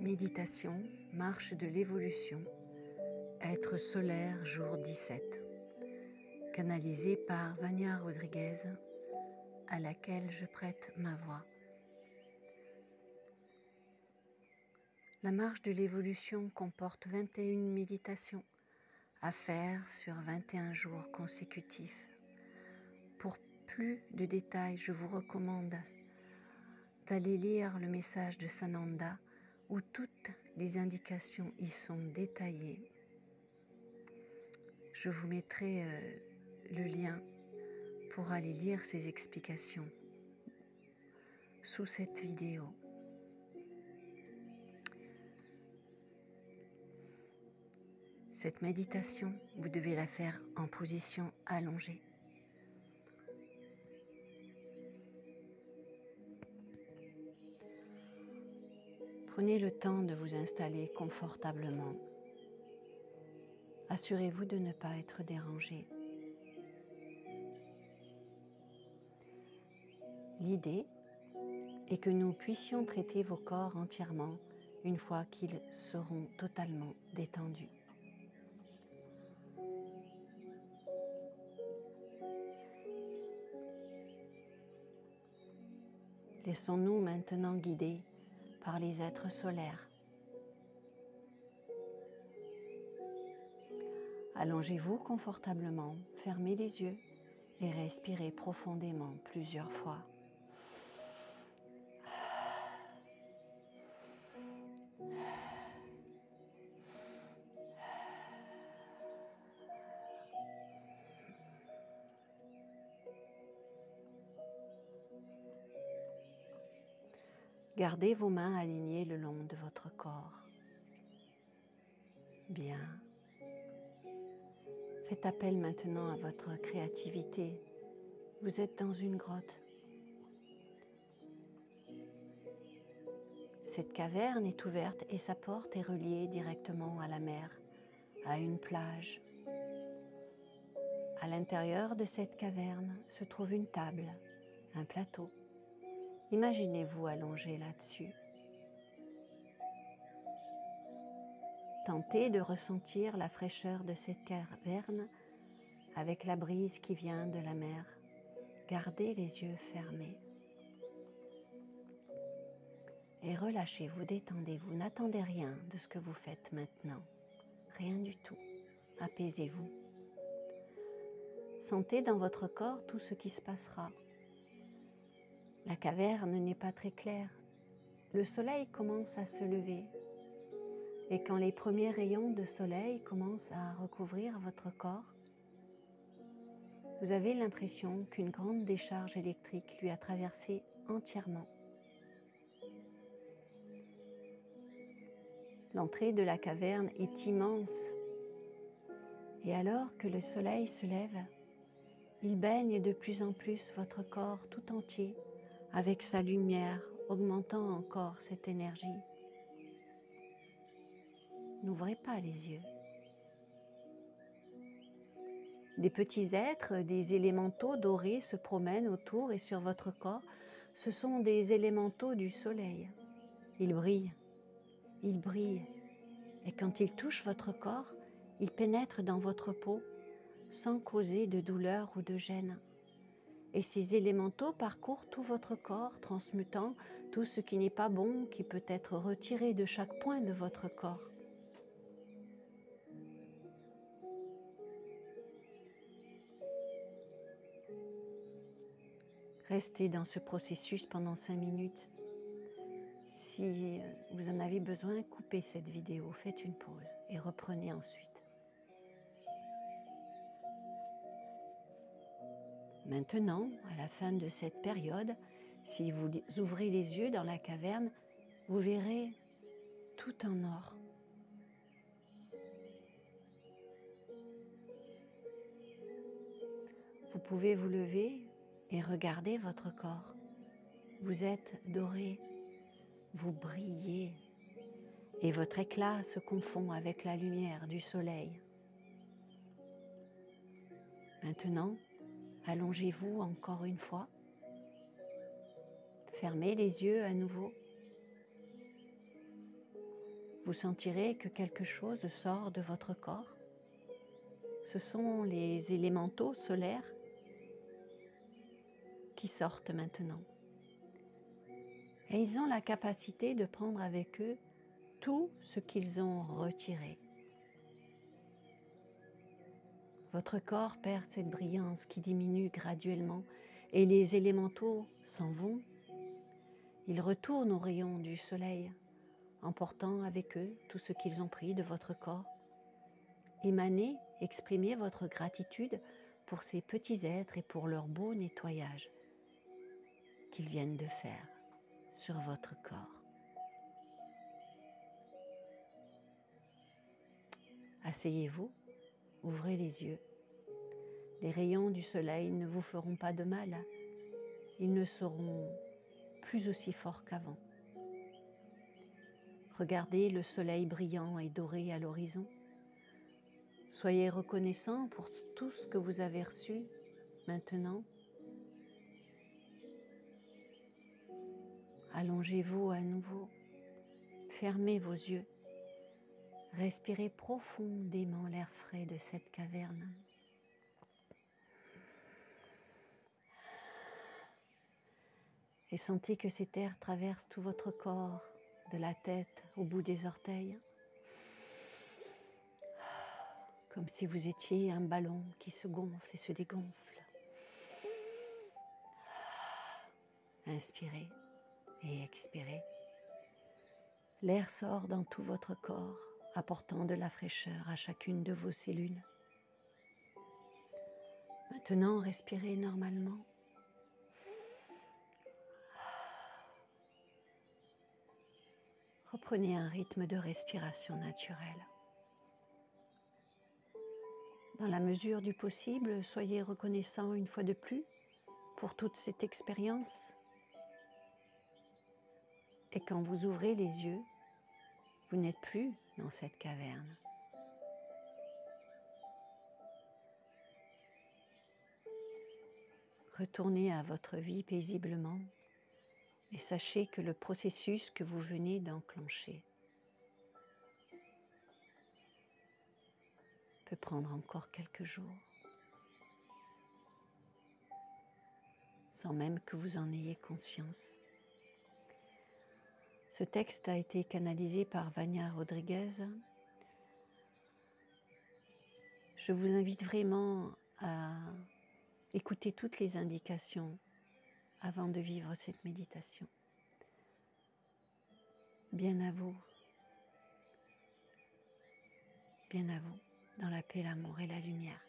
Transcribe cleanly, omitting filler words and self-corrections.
Méditation, marche de l'évolution, être solaire, jour 17, canalisé par Vania Rodriguez, à laquelle je prête ma voix. La marche de l'évolution comporte 21 méditations à faire sur 21 jours consécutifs. Pour plus de détails, je vous recommande d'aller lire le message de Sananda où toutes les indications y sont détaillées. Je vous mettrai le lien pour aller lire ces explications sous cette vidéo. Cette méditation, vous devez la faire en position allongée. Prenez le temps de vous installer confortablement. Assurez-vous de ne pas être dérangé. L'idée est que nous puissions traiter vos corps entièrement une fois qu'ils seront totalement détendus. Laissons-nous maintenant guider par les êtres solaires. Allongez-vous confortablement, fermez les yeux et respirez profondément plusieurs fois. Gardez vos mains alignées le long de votre corps. Bien. Faites appel maintenant à votre créativité. Vous êtes dans une grotte. Cette caverne est ouverte et sa porte est reliée directement à la mer, à une plage. À l'intérieur de cette caverne se trouve une table, un plateau. Imaginez-vous allongé là-dessus. Tentez de ressentir la fraîcheur de cette caverne avec la brise qui vient de la mer. Gardez les yeux fermés. Et relâchez-vous, détendez-vous. N'attendez rien de ce que vous faites maintenant. Rien du tout. Apaisez-vous. Sentez dans votre corps tout ce qui se passera. La caverne n'est pas très claire. Le soleil commence à se lever. Et quand les premiers rayons de soleil commencent à recouvrir votre corps, vous avez l'impression qu'une grande décharge électrique lui a traversé entièrement. L'entrée de la caverne est immense. Et alors que le soleil se lève, il baigne de plus en plus votre corps tout entier avec sa lumière, augmentant encore cette énergie. N'ouvrez pas les yeux. Des petits êtres, des élémentaux dorés se promènent autour et sur votre corps. Ce sont des élémentaux du soleil. Ils brillent, ils brillent. Et quand ils touchent votre corps, ils pénètrent dans votre peau sans causer de douleur ou de gêne. Et ces élémentaux parcourent tout votre corps, transmutant tout ce qui n'est pas bon, qui peut être retiré de chaque point de votre corps. Restez dans ce processus pendant 5 minutes. Si vous en avez besoin, coupez cette vidéo, faites une pause et reprenez ensuite. Maintenant, à la fin de cette période, si vous ouvrez les yeux dans la caverne, vous verrez tout en or. Vous pouvez vous lever et regarder votre corps. Vous êtes doré, vous brillez et votre éclat se confond avec la lumière du soleil. Maintenant, allongez-vous encore une fois. Fermez les yeux à nouveau. Vous sentirez que quelque chose sort de votre corps. Ce sont les élémentaux solaires qui sortent maintenant. Et ils ont la capacité de prendre avec eux tout ce qu'ils ont retiré. Votre corps perd cette brillance qui diminue graduellement et les élémentaux s'en vont. Ils retournent aux rayons du soleil, emportant avec eux tout ce qu'ils ont pris de votre corps. Émanez, exprimez votre gratitude pour ces petits êtres et pour leur beau nettoyage qu'ils viennent de faire sur votre corps. Asseyez-vous, ouvrez les yeux. Les rayons du soleil ne vous feront pas de mal. Ils ne seront plus aussi forts qu'avant. Regardez le soleil brillant et doré à l'horizon. Soyez reconnaissant pour tout ce que vous avez reçu maintenant. Allongez-vous à nouveau. Fermez vos yeux. Respirez profondément l'air frais de cette caverne. Et sentez que cet air traverse tout votre corps, de la tête au bout des orteils. Comme si vous étiez un ballon qui se gonfle et se dégonfle. Inspirez et expirez. L'air sort dans tout votre corps, apportant de la fraîcheur à chacune de vos cellules. Maintenant, respirez normalement. Reprenez un rythme de respiration naturel. Dans la mesure du possible, soyez reconnaissant une fois de plus pour toute cette expérience. Et quand vous ouvrez les yeux, vous n'êtes plus dans cette caverne. Retournez à votre vie paisiblement et sachez que le processus que vous venez d'enclencher peut prendre encore quelques jours, sans même que vous en ayez conscience. Ce texte a été canalisé par Vania Rodriguez. Je vous invite vraiment à écouter toutes les indications avant de vivre cette méditation. Bien à vous dans la paix, l'amour et la lumière.